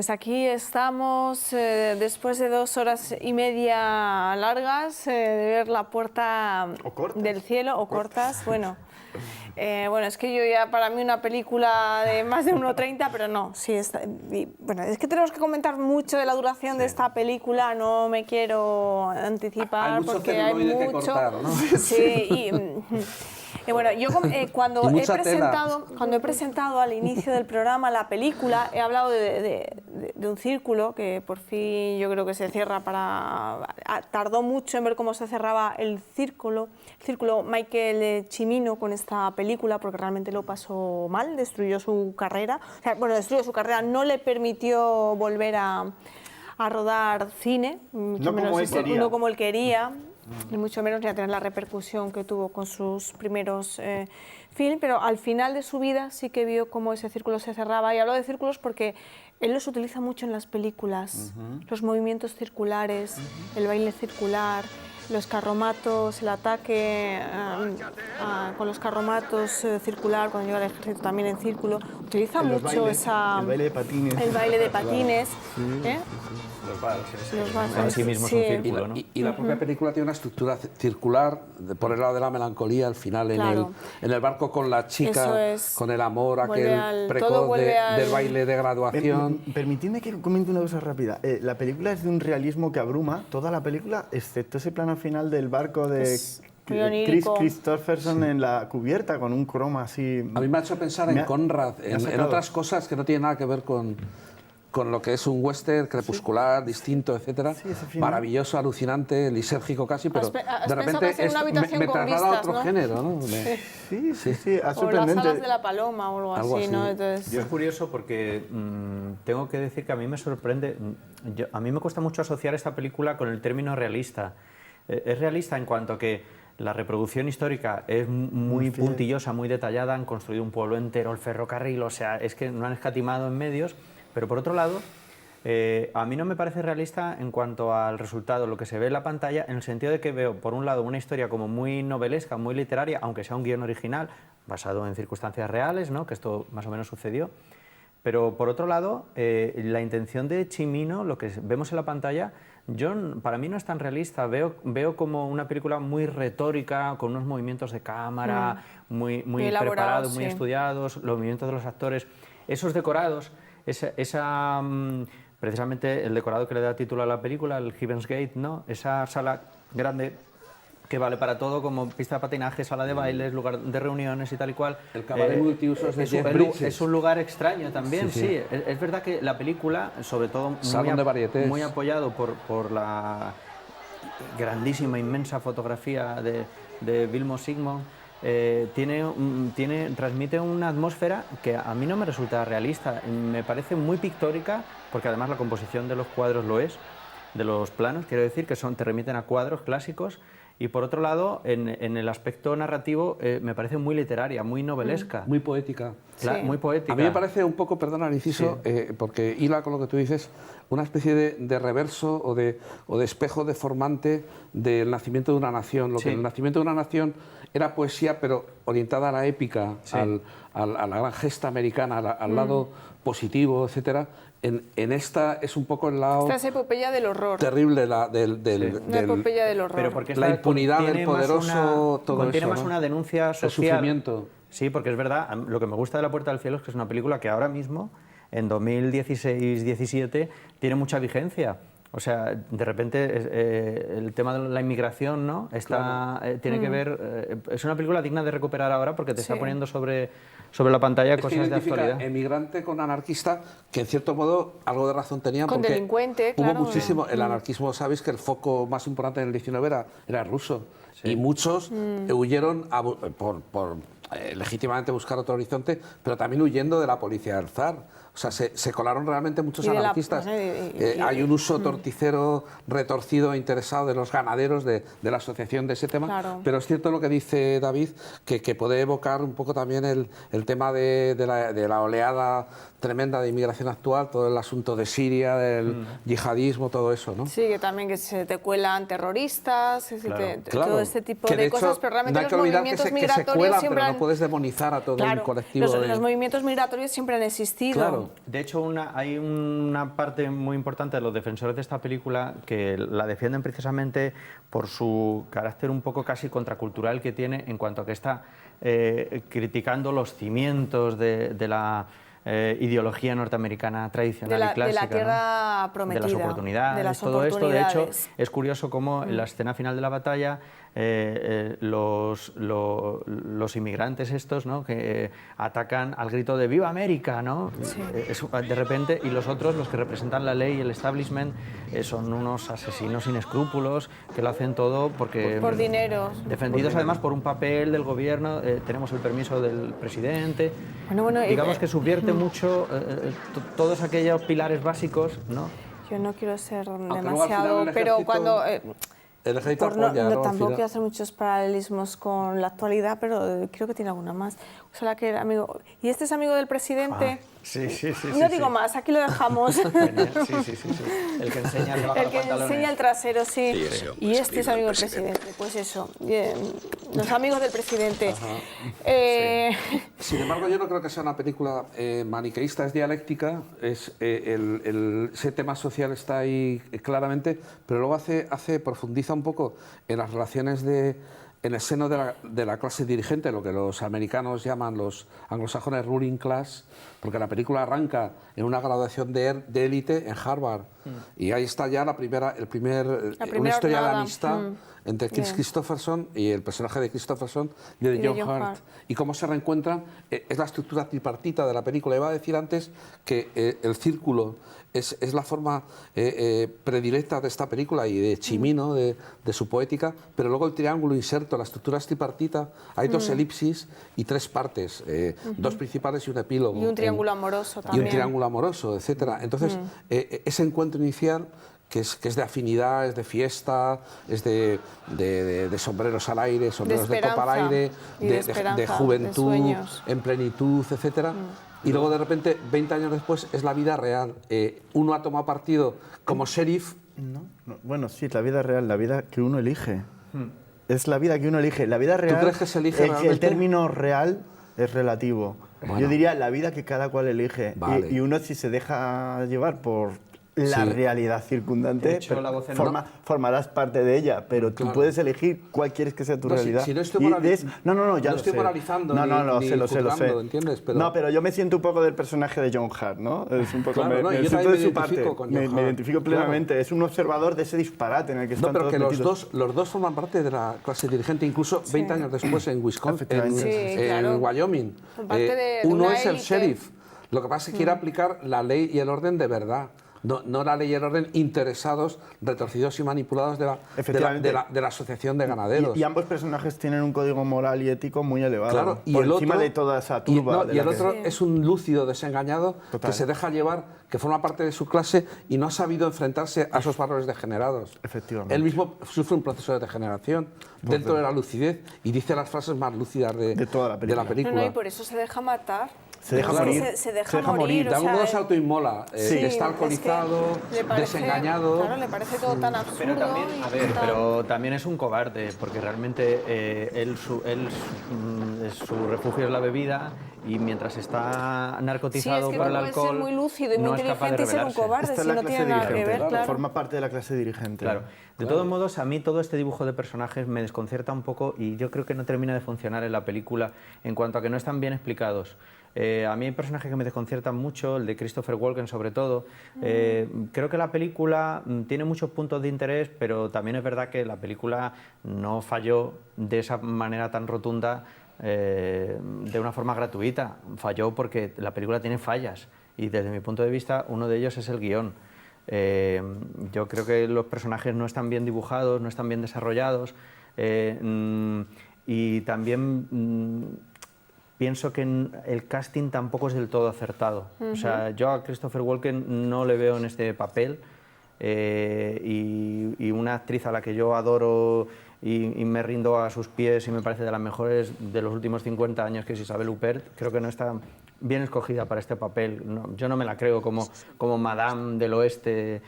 Pues aquí estamos después de 2 horas y media largas de ver La Puerta del Cielo, o cortas, bueno. Bueno, es que yo ya, para mí una película de más de 1:30, pero no, sí, bueno, es que tenemos que comentar mucho de la duración de esta película, no me quiero anticipar porque hay mucho... que cortar, ¿no? Sí, y bueno, yo cuando he presentado al inicio del programa la película, he hablado de un círculo que por fin yo creo que se cierra tardó mucho en ver cómo se cerraba el círculo Michael Cimino con esta película, porque realmente lo pasó mal, destruyó su carrera, o sea, bueno, destruyó su carrera, no le permitió volver a rodar cine, mucho menos no como él quería. Y mucho menos ya tener la repercusión que tuvo con sus primeros films, pero al final de su vida sí que vio cómo ese círculo se cerraba. Y hablo de círculos porque él los utiliza mucho en las películas, los movimientos circulares, el baile circular, los carromatos, el ataque con los carromatos circular, cuando llega el ejército también en círculo. Utiliza mucho el baile de patines. El baile de patines. Los vals, en sí mismo es un círculo, ¿no? Y la propia película tiene una estructura circular, por el lado de la melancolía, al final Claro. en el barco con la chica, con el amor aquel precoz del baile de graduación. Permitidme que comente una cosa rápida. La película es de un realismo que abruma toda la película, excepto ese plano final del barco de Chris Christopherson en la cubierta, con un croma así... A mí me ha hecho pensar en Conrad, en otras cosas que no tienen nada que ver con lo que es un western crepuscular, distinto, etcétera, maravilloso, alucinante, lisérgico casi, pero de repente me traslada a otro género, ¿no? Sí, sorprendente. O las alas de la paloma o algo así, ¿no? Entonces... Yo es curioso porque tengo que decir que a mí me sorprende, a mí me cuesta mucho asociar esta película con el término realista. Es realista en cuanto a que la reproducción histórica es muy puntillosa, muy detallada, han construido un pueblo entero, el ferrocarril, o sea, es que no han escatimado en medios. Pero por otro lado, a mí no me parece realista en cuanto al resultado, lo que se ve en la pantalla, en el sentido de que veo, por un lado, una historia como muy novelesca, muy literaria, aunque sea un guión original, basado en circunstancias reales, ¿no? Que esto más o menos sucedió. Pero por otro lado, la intención de Cimino, lo que vemos en la pantalla, para mí no es tan realista. Veo como una película muy retórica, con unos movimientos de cámara muy preparados, muy estudiados, los movimientos de los actores, esos decorados. Precisamente el decorado que le da título a la película, el Heaven's Gate, ¿no? Esa sala grande que vale para todo, como pista de patinaje, sala de bailes, lugar de reuniones y tal y cual. El cabaret multiusos de Jeff Bridges. Es un lugar extraño también, sí. Es verdad que la película, sobre todo muy apoyado por la grandísima, inmensa fotografía de Vilmos Zsigmond, transmite una atmósfera que a mí no me resulta realista, me parece muy pictórica, porque además la composición de los cuadros lo es, de los planos, quiero decir, que te remiten a cuadros clásicos, y por otro lado, en el aspecto narrativo, me parece muy literaria, muy novelesca. Muy poética. Muy poética. A mí me parece un poco, perdona, inciso, porque hila con lo que tú dices, una especie de reverso o de espejo deformante del nacimiento de una nación. Lo que en el nacimiento de una nación era poesía, pero orientada a la épica, a la gran gesta americana, al lado positivo, etcétera. En esta es un poco el lado... Esta es epopeya del horror. Terrible, una epopeya del horror. Pero porque la impunidad del poderoso, todo contiene eso, más ¿no? una denuncia social. El sufrimiento. Sí, porque es verdad, lo que me gusta de La Puerta del Cielo es que es una película que ahora mismo, en 2016-17, tiene mucha vigencia. O sea, de repente el tema de la inmigración, ¿no? Tiene que ver... es una película digna de recuperar ahora porque te está poniendo sobre la pantalla cosas de actualidad. Emigrante con anarquista, que en cierto modo algo de razón tenían. Con porque delincuente, hubo claro. muchísimo... El anarquismo, sabéis que el foco más importante en el 19 era ruso. Y muchos huyeron por legítimamente buscar otro horizonte, pero también huyendo de la policía del zar. O sea, se colaron realmente muchos anarquistas. Hay un uso torticero, retorcido e interesado de los ganaderos de la asociación de ese tema. Claro. Pero es cierto lo que dice David, que puede evocar un poco también el tema de la oleada tremenda de inmigración actual, todo el asunto de Siria, del yihadismo, todo eso, ¿no? Sí, que también que se te cuelan terroristas, Claro. todo este tipo Que de hecho, cosas, pero realmente no hay los que olvidar movimientos que se migratorios cuelan, siempre pero no puedes demonizar a todo claro, un colectivo los movimientos migratorios siempre han existido. Claro. De hecho, hay una parte muy importante de los defensores de esta película que la defienden precisamente por su carácter un poco casi contracultural que tiene, en cuanto a que está criticando los cimientos de la ideología norteamericana tradicional y clásica, de la tierra prometida, de las oportunidades, todo esto. De hecho, es curioso cómo en la escena final de la batalla los inmigrantes estos, ¿no?, que atacan al grito de ¡Viva América!, ¿no? Sí. De repente, y los otros, los que representan la ley y el establishment, son unos asesinos sin escrúpulos que lo hacen todo porque... Por dinero. Defendidos además por un papel del gobierno, tenemos el permiso del presidente. Bueno, digamos que subvierte mucho todos aquellos pilares básicos, ¿no? Yo no quiero ser demasiado, pero cuando... el ejército tampoco quiero hacer muchos paralelismos con la actualidad, pero creo que tiene alguna más. O sea, que era amigo... ¿Y este es amigo del presidente? Sí. No digo más, aquí lo dejamos. Sí. El que enseña el trasero, sí. Y este es amigo del presidente. Pues eso, los amigos del presidente. Sin embargo, yo no creo que sea una película maniqueísta, es dialéctica, ese tema social está ahí claramente, pero luego profundiza un poco en las relaciones en el seno de la clase dirigente, lo que los americanos llaman los anglosajones ruling class, porque la película arranca en una graduación de élite en Harvard, y ahí está ya una historia de amistad entre Kris Kristofferson y el personaje de Kristofferson y de John Hurt. Y cómo se reencuentran, es la estructura tripartita de la película. Iba a decir antes que el círculo es la forma predilecta de esta película y de Cimino, de su poética, pero luego el triángulo inserto, la estructura es tripartita, hay dos elipsis y tres partes, dos principales y un epílogo. Y un triángulo amoroso también. Y un triángulo amoroso, etc. Entonces, ese encuentro inicial, que es de afinidad, es de fiesta, es de sombreros al aire, sombreros de copa al aire, de juventud en plenitud, etc. Y luego de repente, 20 años después, es la vida real. Uno ha tomado partido como sheriff. No. Bueno, sí, la vida real, la vida que uno elige. Es la vida que uno elige. La vida real. ¿Tú crees que se elige realmente? El término real es relativo. Bueno. Yo diría la vida que cada cual elige. Vale. Y uno, si se deja llevar por la realidad circundante, de hecho, formarás parte de ella, pero tú puedes elegir cuál quieres que sea tu realidad. Si no estoy moralizando, lo sé. ¿Entiendes? Pero... No, pero yo me siento un poco del personaje de John Hurt, ¿no? Es un poco, yo siento me de su parte. Me identifico plenamente. Claro. Es un observador de ese disparate en el que están todos metidos. Los dos forman parte de la clase dirigente, incluso 20 años después en Wisconsin, en Wyoming. Uno es el sheriff. Lo que pasa es que quiere aplicar la ley y el orden de verdad. No la ley y el orden interesados, retorcidos y manipulados de la asociación de ganaderos. Y ambos personajes tienen un código moral y ético muy elevado. Claro, y por el encima otro, de toda esa turba. Y el otro es un lúcido desengañado. Total. Que se deja llevar, que forma parte de su clase y no ha sabido enfrentarse a esos valores degenerados. Efectivamente. Él mismo sufre un proceso de degeneración dentro de la lucidez y dice las frases más lúcidas de toda la película. No, y por eso se deja matar. Se deja morir. Se deja morir. De algún modo se autoinmola. Está alcoholizado, desengañado. Claro, le parece todo tan absurdo. Pero también es un cobarde, porque realmente su refugio es la bebida y mientras está narcotizado por el alcohol. Ser muy lúcido y muy inteligente y ser un cobarde, si no tiene nada que ver. Claro. Forma parte de la clase dirigente. Claro. De todos modos, a mí todo este dibujo de personajes me desconcerta un poco y yo creo que no termina de funcionar en la película en cuanto a que no están bien explicados. A mí hay personajes que me desconciertan mucho, el de Christopher Walken sobre todo. Creo que la película tiene muchos puntos de interés, pero también es verdad que la película no falló de esa manera tan rotunda, de una forma gratuita. Falló porque la película tiene fallas y desde mi punto de vista uno de ellos es el guión. Yo creo que los personajes no están bien dibujados, no están bien desarrollados y también pienso que el casting tampoco es del todo acertado. O sea, yo a Christopher Walken no le veo en este papel y una actriz a la que yo adoro y me rindo a sus pies y me parece de las mejores de los últimos 50 años, que es Isabelle Huppert, creo que no está bien escogida para este papel. No, yo no me la creo como Madame del Oeste.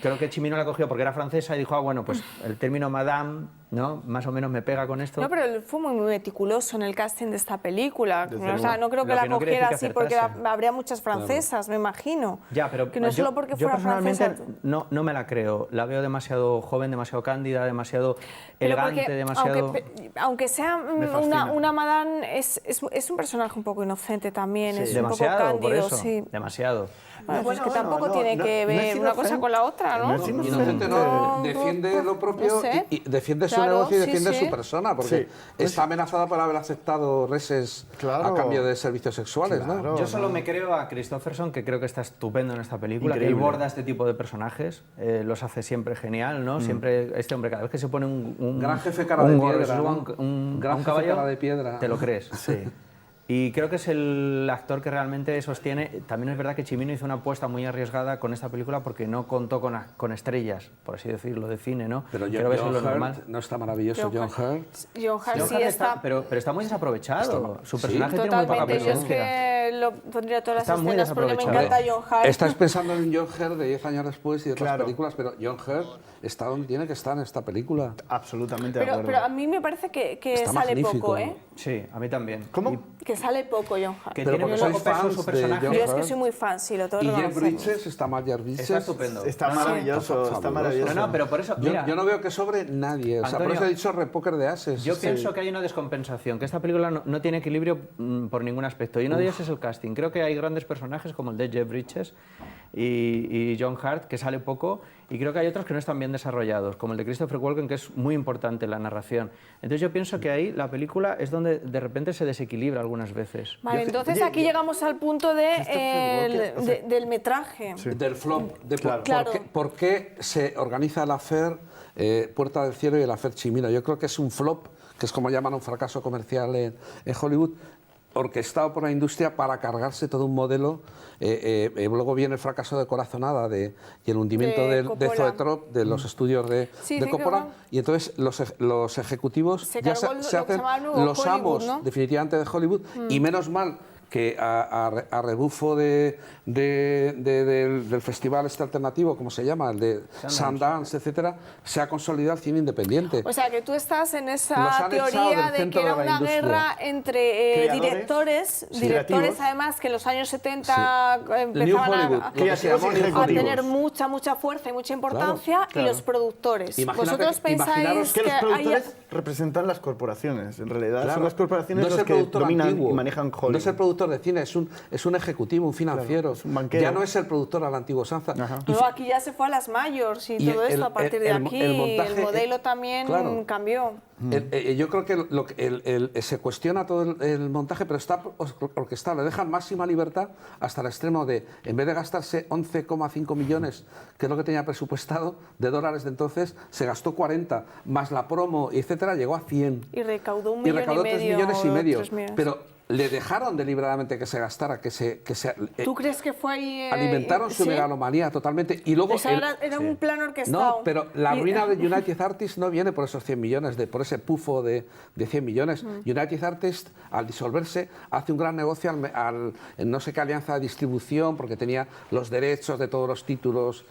Creo que Cimino la cogió porque era francesa y dijo, bueno, pues el término Madame ¿no? Más o menos me pega con esto. No, pero él fue muy meticuloso en el casting de esta película. Desde O sea, luego. no creo que Lo la que no quiere cogiera decir así que porque acertase. habría muchas francesas, me imagino. Ya, pero que no es solo porque yo fuera personalmente francesa. no me la creo. La veo demasiado joven, demasiado cándida, demasiado Pero elegante, porque, demasiado... aunque sea fascina. una madame, es un personaje un poco inocente también, es un poco demasiado, cándido, por eso, sí. demasiado. Bueno, pues es que Bueno, tampoco no, tiene no, que no es ver una cosa inocente. con la otra, ¿no? No es Inocente no, defiende lo propio no sé. y defiende su Claro, negocio y sí, defiende sí. su persona, porque Sí. está amenazada por haber aceptado reses Claro. a cambio de servicios sexuales, ¿no? Claro. Yo solo me creo a Christopherson, que creo que está estupendo en esta película, que él Increíble. borda este tipo de personajes, los hace siempre genial, ¿no? Siempre, este hombre, cada vez que se pone un Gran jefe cara de gorro y piedra, se sube ¿no? un Gran jefe caballo, cara de piedra. te lo crees. Sí. Y creo que es el actor que realmente sostiene. También es verdad que Cimino hizo una apuesta muy arriesgada con esta película porque no contó con estrellas, por así decirlo, de cine, ¿no? Pero Creo que eso es lo John normal. Hurt no está maravilloso, John Hurt. John Hart John sí Hurt está... pero está muy desaprovechado. Su personaje tiene muy poca Totalmente, yo es presencia. que lo pondría todas Está las muy escenas porque me desaprovechado. encanta John Hart. Estás pensando en John Hurt de 10 años después y de otras Claro. películas, pero John Hurt está donde tiene que estar en esta película. Absolutamente de acuerdo. Pero a mí me parece que Está sale magnífico. poco, ¿eh? Sí, a mí también. ¿Cómo? Y Que sale poco John Hart. que Pero tiene porque muy sois poco peso fans su de personaje. John Yo es que Hurt. soy muy fan, sí, lo tengo que Y Jeff reconocer. Bridges, está Mark Bridges. Está estupendo. Está No, maravilloso, está fabuloso. maravilloso. No, pero por eso, Yo, mira, yo no veo que sobre nadie. O sea, por Antonio, eso he dicho Repóker de Ases. yo Sí. pienso que hay una descompensación, que esta película no tiene equilibrio por ningún aspecto. Y uno de ellos es el casting. Creo que hay grandes personajes como el de Jeff Bridges y John Hart, que sale poco, y creo que hay otros que no están bien desarrollados, como el de Christopher Walken, que es muy importante en la narración. Entonces yo pienso que ahí la película es donde de repente se desequilibra algunas veces. Vale, Yo- entonces oye, aquí llegamos al punto Christopher Walken, del metraje. Del flop. De Claro. Claro. por qué se organiza el affair Puerta del Cielo y el affair Chimino? Yo creo que es un flop, que es como llaman un fracaso comercial en Hollywood, orquestado por la industria para cargarse todo un modelo. Luego viene el fracaso de Corazonada y el hundimiento De de Coppola. Zoetrope, de los estudios de Sí, de sí, Coppola, claro. y entonces los ejecutivos Se ya cargó lo que se hacen llama el nuevo los Hollywood, amos ¿no? definitivamente de Hollywood, y menos mal que a rebufo del festival este alternativo, como se llama, el de Sundance, etcétera, se ha consolidado el cine independiente. O sea, que tú estás en Los esa han echado teoría del de centro que era de la una industria. guerra entre Creadores, directores, sí. directores Creativos. además que en los años 70 New empezaban Hollywood, a, lo que se llamó New a Hollywood. tener mucha fuerza y mucha importancia, claro. y los productores. Imagínate ¿Vosotros que- imaginaros pensáis Que los hay- productores representan las corporaciones, en realidad. Claro. Son las corporaciones No es los el que productor dominan antiguo, y manejan Hollywood. No es el productor de cine, es un ejecutivo, un financiero. Claro, es un banquero. Ya no es el productor a la antigua usanza. Ajá. No, aquí ya se fue a las mayors y, Y todo esto a partir de aquí. el montaje, el modelo también claro. cambió. Yo creo que se cuestiona todo el montaje, pero está orquestado. Le dejan máxima libertad hasta el extremo de, en vez de gastarse 11,5 millones, que es lo que tenía presupuestado, de dólares de entonces, se gastó 40, más la promo, etcétera, llegó a 100. Y recaudó un Y millón recaudó y 3 medio. millones y medio. 3 millones. Pero le dejaron deliberadamente que se gastara, ¿Tú crees que fue ahí? alimentaron su sí? megalomanía totalmente. Y luego O sea, era un plan orquestado. no, pero la Y- ruina de United Artists no viene por esos 100 millones, por ese pufo de 100 millones. United Artists, al disolverse, hace un gran negocio en no sé qué alianza de distribución, porque tenía los derechos de todos los títulos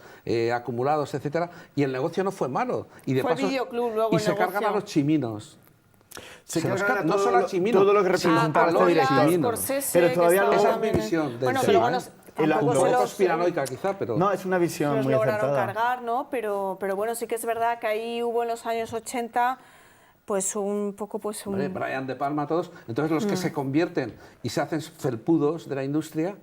acumulados, etcétera, y el negocio no fue malo. Y de Fue paso, videoclub luego y el se cargan negocio. a los chiminos. Se Se los cargan a cargan, no todo solo a lo- Chimino, todo lo que sino representaba a este los director. Chimino. Scorsese, Pero todavía que luego- estaba Esa es mi también en- visión del Bueno, cine, pero ¿eh? bueno, El tampoco actor se los, conspiranoica quizá, pero... No, es una se visión los muy lograron acertada. cargar, ¿no? Pero bueno, sí que es verdad que ahí hubo en los años 80 pues un poco pues un... Hombre, Brian De Palma, todos. Entonces los que se convierten y se hacen felpudos de la industria,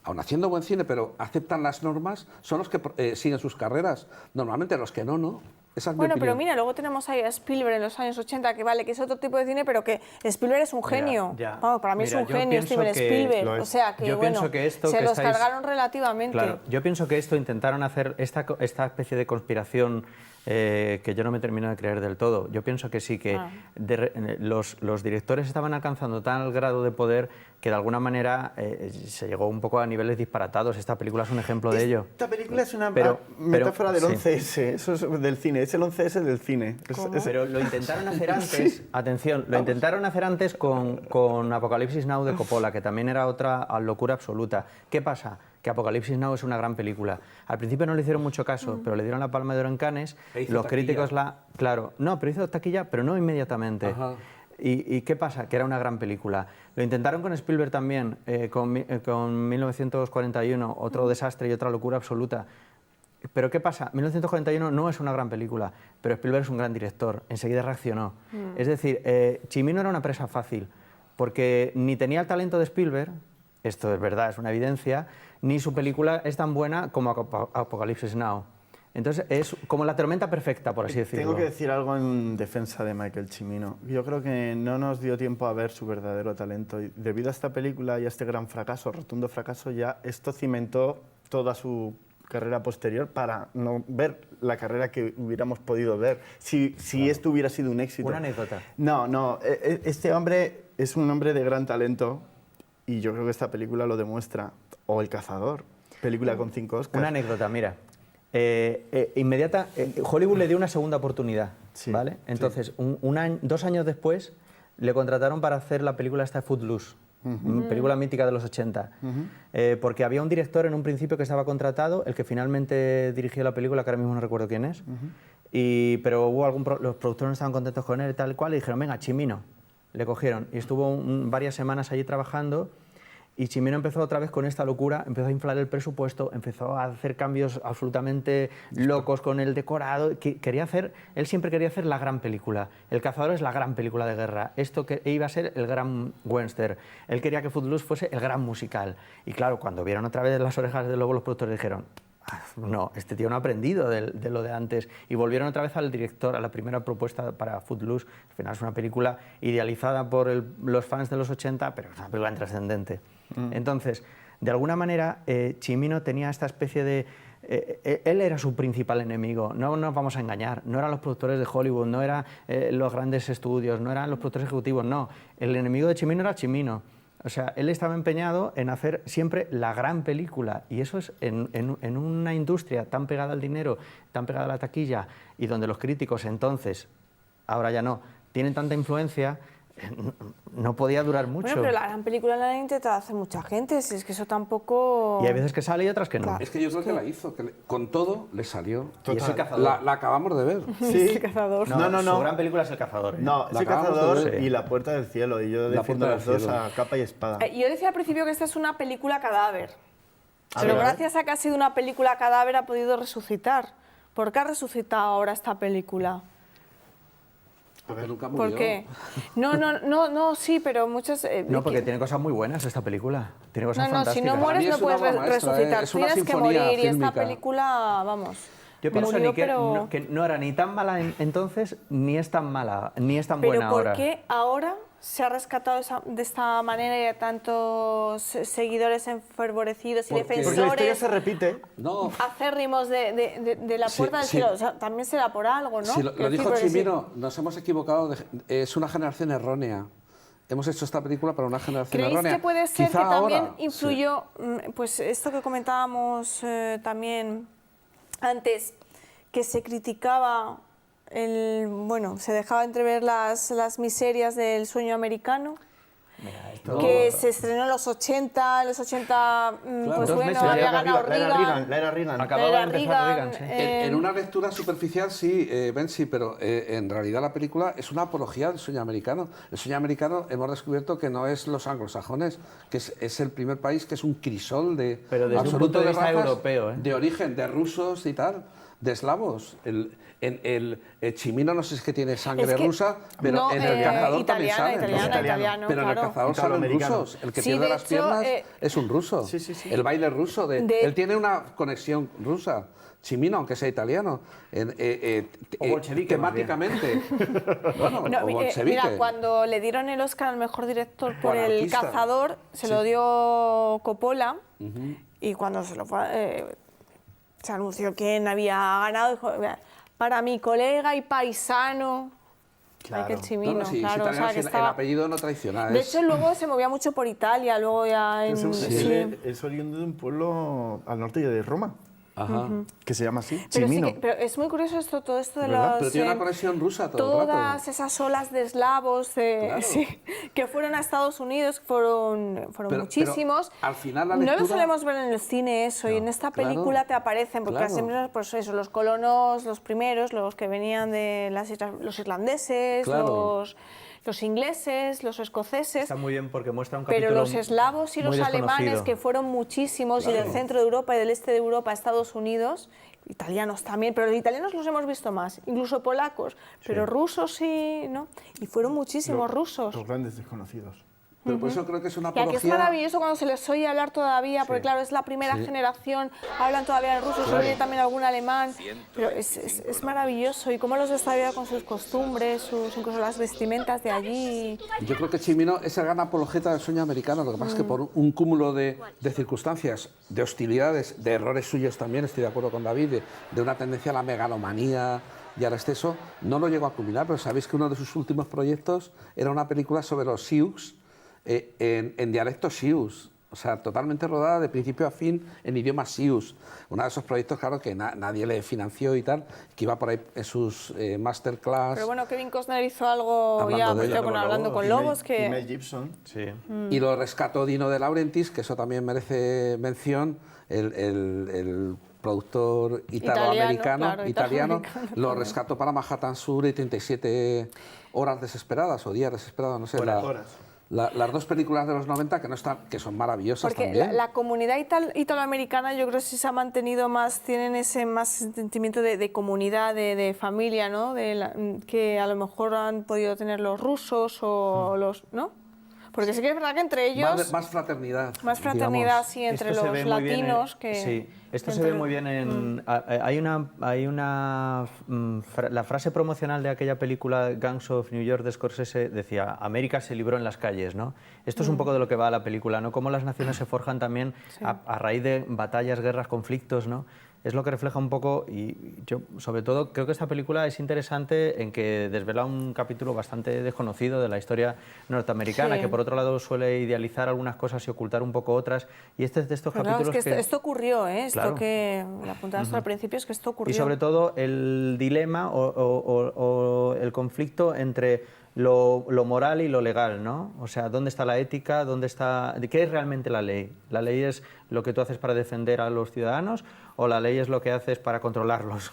aun haciendo buen cine, pero aceptan las normas, son los que siguen sus carreras. Normalmente los que no. Esa es mi Bueno, pero opinión. mira, luego tenemos ahí a Spielberg en los años 80, que vale, que es otro tipo de cine, pero que Spielberg es un genio. ya. Vamos, para mí Mira, es un yo genio pienso Steven que Spielberg. lo es. O sea, que Yo bueno, pienso que esto se que los estáis- cargaron relativamente. Claro, yo pienso que esto intentaron hacer esta especie de conspiración que yo no me termino de creer del todo. Yo pienso que sí, que los directores estaban alcanzando tal grado de poder que de alguna manera se llegó un poco a niveles disparatados. Esta película es un ejemplo de ello. Esta película es una Pero- metáfora del sí. 11S, eso es del cine, es el 11S del cine. Pero lo intentaron hacer antes, atención, lo intentaron hacer antes con Apocalipsis Now de Coppola, que también era otra locura absoluta. ¿Qué pasa? que Apocalipsis Now es una gran película. Al principio no le hicieron mucho caso, pero le dieron la Palma de Oro en Cannes, los críticos Claro, no, pero hizo taquilla, pero no inmediatamente. Ajá. ¿Y qué pasa? Que era una gran película. Lo intentaron con Spielberg también, con 1941, otro desastre y otra locura absoluta. Pero ¿qué pasa? 1941 no es una gran película, pero Spielberg es un gran director, enseguida reaccionó. Es decir, Cimino era una presa fácil, porque ni tenía el talento de Spielberg, esto es verdad, es una evidencia, ni su película es tan buena como Apocalipsis Now. Entonces es como la tormenta perfecta, por así decirlo. Tengo que decir algo en defensa de Michael Cimino. Yo creo que no nos dio tiempo a ver su verdadero talento. Y debido a esta película y a este gran fracaso, rotundo fracaso, ya esto cimentó toda su carrera posterior para no ver la carrera que hubiéramos podido ver si esto hubiera sido un éxito. Una anécdota. No, este hombre es un hombre de gran talento y yo creo que esta película lo demuestra. O El Cazador, película con 5 Oscars. Una anécdota, mira. Hollywood le dio una segunda oportunidad, ¿vale? Entonces, 2 años después, le contrataron para hacer la película esta Footloose, película mítica de los 80, porque había un director en un principio que estaba contratado, el que finalmente dirigió la película, que ahora mismo no recuerdo quién es, pero hubo los productores no estaban contentos con él y tal cual, y dijeron, venga, Cimino, le cogieron, y estuvo varias semanas allí trabajando. Y Cimino empezó otra vez con esta locura, empezó a inflar el presupuesto, empezó a hacer cambios absolutamente locos con el decorado. Él siempre quería hacer la gran película. El Cazador es la gran película de guerra. Esto que iba a ser el gran western. Él quería que Footloose fuese el gran musical. Y claro, cuando vieron otra vez las orejas de lobo, los productores dijeron, no, este tío no ha aprendido de lo de antes. Y volvieron otra vez al director, a la primera propuesta para Footloose. Al final es una película idealizada por los fans de los 80, pero es una película intrascendente. Entonces, de alguna manera, Cimino tenía esta especie de... él era su principal enemigo, no nos vamos a engañar, no eran los productores de Hollywood, no eran los grandes estudios, no eran los productores ejecutivos, no. El enemigo de Cimino era Cimino. O sea, él estaba empeñado en hacer siempre la gran película, y eso es en una industria tan pegada al dinero, tan pegada a la taquilla, y donde los críticos entonces, ahora ya no, tienen tanta influencia, no podía durar mucho. Bueno, pero la gran película la han intentado hacer mucha gente, si es que eso tampoco... Y hay veces que sale y otras que no. Es que yo creo que la hizo, con todo le salió. Y es El Cazador. La acabamos de ver. Sí. El Cazador. No. Su gran película es El Cazador. No, es El Cazador y La Puerta del Cielo. Y yo defiendo las dos a capa y espada. Yo decía al principio que esta es una película cadáver. Pero ver. gracias a que ha sido una película cadáver ha podido resucitar. ¿Por qué ha resucitado ahora esta película? Porque nunca murió. ¿Por qué? No, sí, pero muchas... No, porque tiene cosas muy buenas esta película. Tiene cosas si fantásticas. no mueres no puedes resucitar. es una Tienes que sinfonía morir y esta fílmica. película, vamos... Yo pienso murió, que no era ni tan mala entonces, ni es tan mala, ni es tan buena ahora. ¿Pero por qué ahora se ha rescatado de esta manera y hay tantos seguidores enfervorecidos y Porque la defensores historia se repite. No, acérrimos de la Puerta del Cielo? O sea, también será por algo, ¿no? si lo Quiero dijo decir, Cimino, nos hemos equivocado, es una generación errónea. Hemos hecho esta película para una generación ¿Creéis errónea. que puede ser Quizá que también ahora, influyó, pues esto que comentábamos también antes, que se criticaba, se dejaba entrever las miserias del sueño americano? Que se estrenó en los 80, pues 2 bueno, meses, había ya ganado Reagan. La era Reagan. Acababa de empezar Reagan, sí. En una lectura superficial sí, Bensi, pero en realidad la película es una apología del sueño americano. El sueño americano hemos descubierto que no es los anglosajones, que es el primer país que es un crisol de Pero desde un absoluto punto de vista razas, europeo, ¿eh? de origen, de rusos y tal, de eslavos. El Cimino no sé si es que tiene sangre Es que- rusa, pero no, en El Cazador también italiana, sale. italiano, Pero en El claro. Cazador salen Italoamericano. rusos. El que Sí, pierde de las hecho, piernas es un ruso. Sí. El baile ruso. Él tiene una conexión rusa. Cimino, aunque sea italiano, O bolchevique, más bien. temáticamente. Bueno, No, o bolchevique. mira, cuando le dieron el Oscar al mejor director por O El anarquista. Cazador, se lo dio Coppola, y cuando se anunció quién había ganado, dijo, para mi colega y paisano, Claro. Michael No, Cimino, no, sí, claro, italiano, o sea, que el estaba... apellido no traiciona. De hecho, luego se movía mucho por Italia, luego ya en... Es sí. oriundo de un pueblo al norte de Roma. Ajá. que se llama así, Pero, sí Chimino. que, pero es muy curioso todo esto de ¿Verdad? los... Pero tiene una conexión rusa todo el rato. Todas esas olas de eslavos Claro. sí, que fueron a Estados Unidos, fueron muchísimos. Pero al final la No lectura... lo solemos ver en el cine eso, y en esta película claro, te aparecen, porque claro. siempre pues eso, los colonos, los primeros, los que venían de las islas, los irlandeses, Claro. los ingleses, los escoceses. Está muy bien porque muestra un capítulo Pero los eslavos y muy los alemanes, desconocido. que fueron muchísimos, y del centro de Europa y del este de Europa a Estados Unidos, italianos también, pero los italianos los hemos visto más, incluso polacos, pero rusos sí, ¿no? Y fueron muchísimos rusos. Los grandes desconocidos. Pero por eso creo que es una Y aquí es apología... maravilloso cuando se les oye hablar todavía, porque claro, es la primera generación, hablan todavía el ruso, se oye también algún alemán, pero es maravilloso. Y cómo los está viendo con sus costumbres, incluso las vestimentas de allí. Yo creo que Chimino es el gran apologeta del sueño americano, lo que pasa es que por un cúmulo de circunstancias, de hostilidades, de errores suyos también, estoy de acuerdo con David, de una tendencia a la megalomanía y al exceso, no lo llegó a culminar, pero sabéis que uno de sus últimos proyectos era una película sobre los Sioux, en dialecto Sioux, o sea, totalmente rodada de principio a fin en idioma Sioux. Uno de esos proyectos, claro, que nadie le financió y tal, que iba por ahí en sus masterclass. Pero bueno, Kevin Costner hizo algo Hablando ya, de bueno, hablando con lobos, Y Mel que... Gibson. Sí. Y lo rescató Dino De Laurentiis, que eso también merece mención, el productor italoamericano, Claro, italiano, italoamericano lo también. rescató para Manhattan Sur y 37 horas desesperadas o días desesperados, no sé. Horas. Las dos películas de los 90 que son maravillosas Porque también. la comunidad italoamericana yo creo que sí se ha mantenido más, tienen ese más sentimiento de comunidad, de familia, ¿no? Que a lo mejor han podido tener los rusos o los, ¿no? Porque sí que es verdad que entre ellos... Más fraternidad. Más fraternidad, digamos. sí, entre Esto se los ve muy bien latinos que... Sí, esto se entre- ve muy bien en... Hay una la frase promocional de aquella película Gangs of New York de Scorsese decía: América se libró en las calles, ¿no? Esto es un poco de lo que va a la película, ¿no? Cómo las naciones se forjan también a raíz de batallas, guerras, conflictos, ¿no? Es lo que refleja un poco, y yo sobre todo creo que esta película es interesante en que desvela un capítulo bastante desconocido de la historia norteamericana, Sí. que por otro lado suele idealizar algunas cosas y ocultar un poco otras, y este es de estos Pero claro, capítulos es que esto ocurrió, ¿eh? Esto Claro. que le apuntabas al principio es que esto ocurrió. Y sobre todo el dilema o el conflicto entre lo moral y lo legal, ¿no? O sea, ¿dónde está la ética? ¿Qué es realmente la ley? ¿La ley es lo que tú haces para defender a los ciudadanos o la ley es lo que haces para controlarlos?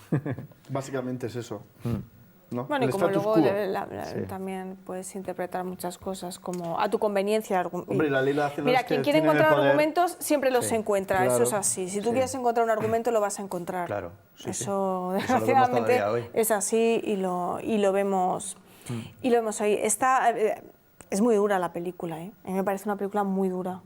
Básicamente es eso. ¿no? Bueno, El y como status luego quo. también puedes interpretar muchas cosas como a tu conveniencia. Hombre, la ley la hacen Mira, los quien que quiere tienen el encontrar poder. argumentos siempre los encuentra, eso Claro. es así. Si tú quieres encontrar un argumento, lo vas a encontrar. Claro, sí, sí. Eso, Eso lo vemos desgraciadamente, todavía hoy. es así y lo vemos. Y lo vemos hoy. Es muy dura la película, ¿eh? A mí me parece una película muy dura.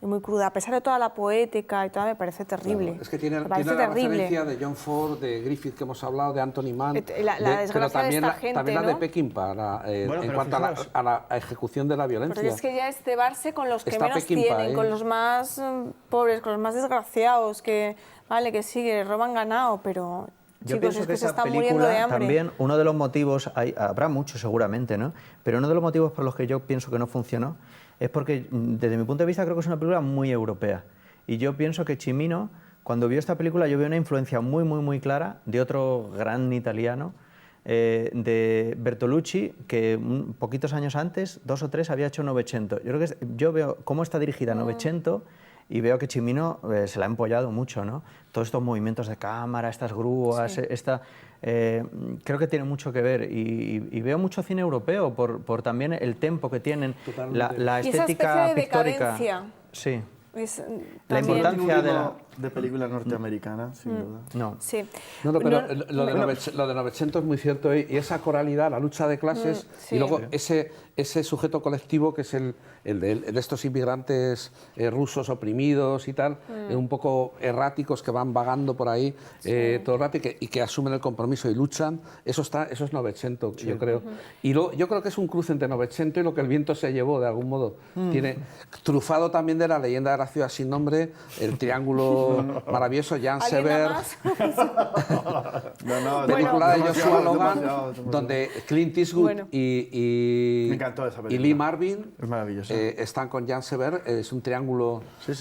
Y muy cruda, a pesar de toda la poética y todo, me parece terrible. Es que tiene me parece la terrible. referencia de John Ford, de Griffith que hemos hablado, de Anthony Mann, La desgracia pero de también, esta gente, también la ¿no? de Peckinpah, en pero cuanto fijaos. a la ejecución de la violencia. Porque es que ya es cebarse con los que Está menos Peckinpah, tienen, ¿eh? con los más pobres, con los más desgraciados, que vale, que sí, que roban ganado, pero Yo chicos, pienso es que se esa están muriendo de película hambre. también, uno de los motivos, habrá muchos seguramente, ¿no? Pero uno de los motivos por los que yo pienso que no funcionó es porque, desde mi punto de vista, creo que es una película muy europea. Y yo pienso que Cimino, cuando vio esta película, yo veo una influencia muy, muy, muy clara de otro gran italiano, de Bertolucci, que poquitos años antes, 2 o 3, había hecho Novecento. Yo veo cómo está dirigida Novecento y veo que Cimino se la ha empollado mucho, ¿no? Todos estos movimientos de cámara, estas grúas, Sí. creo que tiene mucho que ver. Y veo mucho cine europeo por también el tempo que tienen, Totalmente. la Y esa estética especie de pictórica. decadencia. Sí. Es, La también- importancia de la... de película norteamericana, sin duda. No. Sí. No, pero No- lo de Novecento es muy cierto, y esa coralidad, la lucha de clases, sí. y luego ese sujeto colectivo que es el de estos inmigrantes rusos oprimidos y tal, un poco erráticos que van vagando por ahí todo el rato y que asumen el compromiso y luchan, eso es Novecento, yo creo. Y luego, yo creo que es un cruce entre Novecento y lo que el viento se llevó, de algún modo. Tiene trufado también de la leyenda de la ciudad sin nombre, el triángulo maravilloso, Jan ¿Alguien Sever, más? película de Joshua Logan, demasiado. donde Clint Eastwood Bueno. Me encantó esa y película. Lee Marvin Es maravilloso. están con Jan Sever, es un triángulo Sí.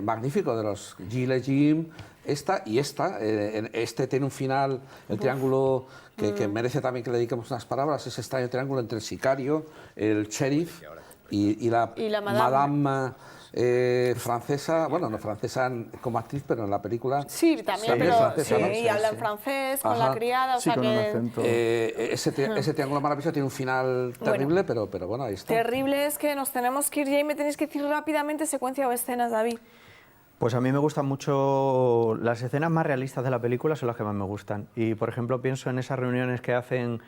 magnífico de los Gilles Jim, esta y esta. Este tiene un final, el triángulo que merece también que le dediquemos unas palabras, ese extraño triángulo entre el sicario, el sheriff y la madame francesa, bueno, no francesa como actriz, pero en la película Sí, también, también pero francesa, ¿no? y habla en francés con Ajá. la criada, o Sí, sea con un que... acento. Ese triángulo maravilloso tiene un final terrible, pero bueno, ahí está. Terrible es que nos tenemos que ir ya y me tenéis que decir rápidamente secuencia o escenas, David. Pues a mí me gustan mucho las escenas más realistas de la película, son las que más me gustan. Y por ejemplo pienso en esas reuniones que hacen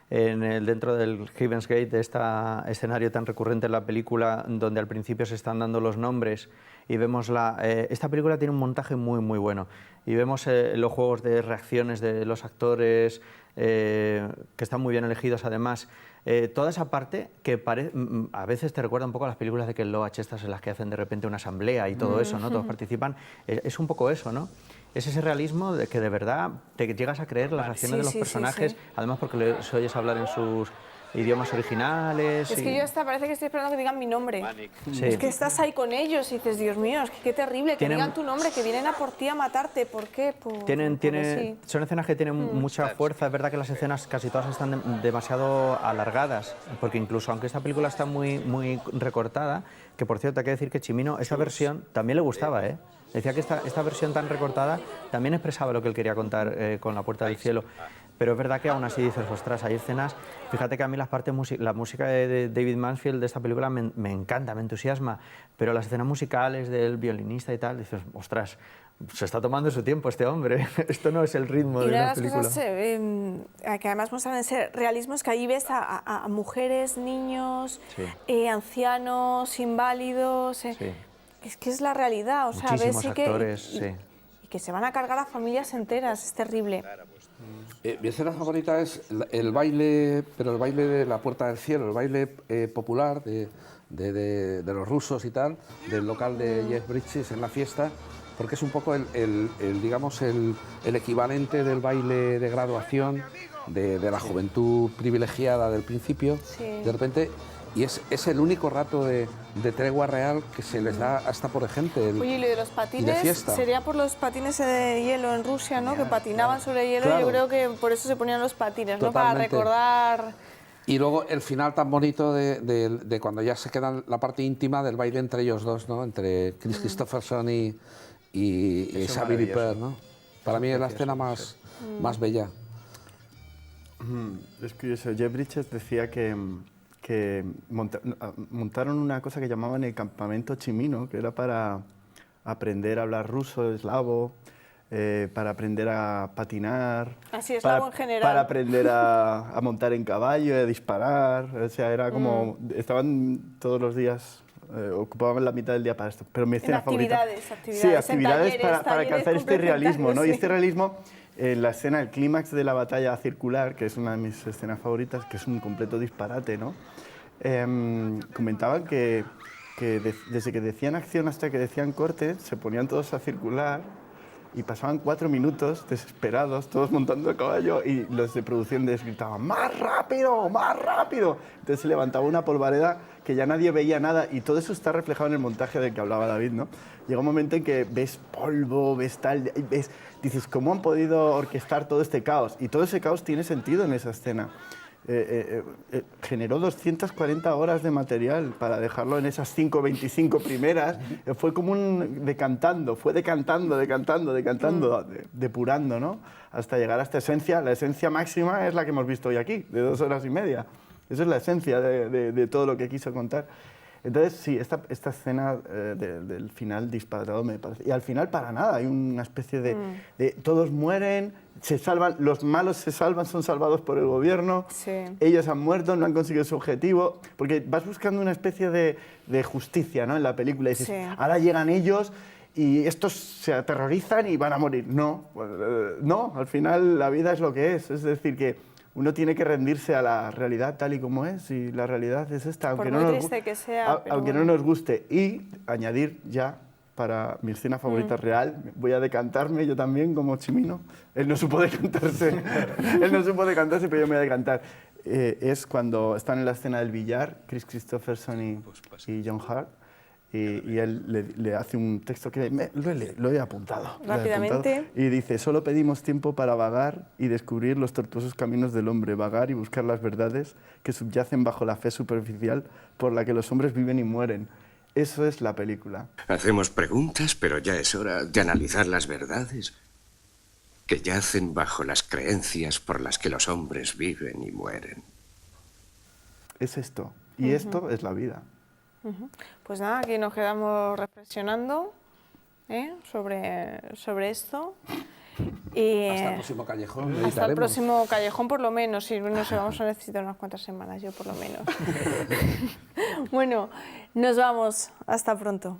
dentro del Heaven's Gate, de este escenario tan recurrente en la película, donde al principio se están dando los nombres y vemos esta película tiene un montaje muy muy bueno y vemos los juegos de reacciones de los actores que están muy bien elegidos además. Toda esa parte que a veces te recuerda un poco a las películas de Ken Loach, estas en las que hacen de repente una asamblea y todo eso, ¿no? Todos participan. Es un poco eso, ¿no? Es ese realismo de que de verdad te llegas a creer las acciones de los personajes, además porque les oyes hablar en sus idiomas originales. Es que yo hasta parece que estoy esperando que digan mi nombre. Sí. Es que estás ahí con ellos y dices, Dios mío, es que qué terrible, que digan tu nombre, que vienen a por ti a matarte. ¿Por qué? Son escenas que tienen mucha fuerza. Es verdad que las escenas casi todas están demasiado alargadas, porque incluso aunque esta película está muy, muy recortada, que por cierto hay que decir que Cimino, esa versión también le gustaba, ¿eh? Decía que esta versión tan recortada también expresaba lo que él quería contar con La Puerta del Cielo. Pero es verdad que aún así dices, ostras, hay escenas... Fíjate que a mí la música de David Mansfield de esta película me encanta, me entusiasma, pero las escenas musicales del violinista y tal, dices, ostras, se está tomando su tiempo este hombre, esto no es el ritmo de una película. Y una de las cosas que además muestran ese realismo es que allí ves a mujeres, niños, ancianos, inválidos... Es que es la realidad, o sea, muchísimos ves actores, y que se van a cargar a familias enteras, es terrible. Mi escena favorita es el baile, pero el baile de La Puerta del Cielo, el baile popular de los rusos y tal, del local de Jeff Bridges en la fiesta, porque es un poco digamos el equivalente del baile de graduación de la juventud privilegiada del principio, de repente. Y es el único rato de tregua real que se les da hasta por gente. Oye, y lo de los patines sería por los patines de hielo en Rusia, ¿no? Que patinaban sobre hielo, yo creo que por eso se ponían los patines, ¿no? Para recordar... Y luego el final tan bonito de cuando ya se queda la parte íntima del baile entre ellos dos, ¿no? Entre Chris Christopherson y Xavier Ripper, ¿no? Para mí es la escena más bella. Es curioso, Jeff Bridges decía que montaron una cosa que llamaban el campamento Cimino, que era para aprender a hablar ruso, eslavo, para aprender a patinar, así eslavo en general, para aprender a montar en caballo, a disparar, o sea, era como, estaban todos los días, ocupaban la mitad del día para esto, pero mi escena favorita... Sí, actividades para alcanzar este realismo, ¿no? Y este realismo... la escena, el clímax de la batalla circular, que es una de mis escenas favoritas, que es un completo disparate, ¿no? Comentaban que desde que decían acción hasta que decían corte, se ponían todos a circular y pasaban 4 minutos desesperados, todos montando a caballo, y los de producción les gritaban ¡más rápido, más rápido! Entonces se levantaba una polvareda que ya nadie veía nada, y todo eso está reflejado en el montaje del que hablaba David, ¿no? Llega un momento en que ves polvo, ves tal, dices, ¿cómo han podido orquestar todo este caos? Y todo ese caos tiene sentido en esa escena. Generó 240 horas de material para dejarlo en esas 5:25 primeras. Fue como decantando, depurando, ¿no? Hasta llegar a esta esencia. La esencia máxima es la que hemos visto hoy aquí, de 2 horas y media. Esa es la esencia de todo lo que quiso contar. Entonces, sí, esta escena del final disparatado me parece... Y al final, para nada, hay una especie de todos mueren, se salvan, los malos se salvan, son salvados por el gobierno, ellos han muerto, no han conseguido su objetivo, porque vas buscando una especie de justicia, ¿no? En la película, y dices, ahora llegan ellos y estos se aterrorizan y van a morir. No, no, al final la vida es lo que es decir, que uno tiene que rendirse a la realidad tal y como es, y la realidad es esta, aunque, no nos, que sea, aunque no nos guste. Y añadir ya para mi escena favorita real. Voy a decantarme yo también como Chimino. Él no supo decantarse, pero yo me voy a decantar. Es cuando están en la escena del billar, Chris Christopherson y John Hart, y él le hace un texto que lo he apuntado. Rápidamente. Y dice, solo pedimos tiempo para vagar y descubrir los tortuosos caminos del hombre, vagar y buscar las verdades que subyacen bajo la fe superficial por la que los hombres viven y mueren. Eso es la película. Hacemos preguntas, pero ya es hora de analizar las verdades que yacen bajo las creencias por las que los hombres viven y mueren. Es esto. Y esto es la vida. Pues nada, aquí nos quedamos reflexionando sobre esto. Y hasta el próximo callejón. Hasta el próximo callejón, por lo menos. Y no sé, vamos a necesitar unas cuantas semanas, yo por lo menos. Bueno, nos vamos. Hasta pronto.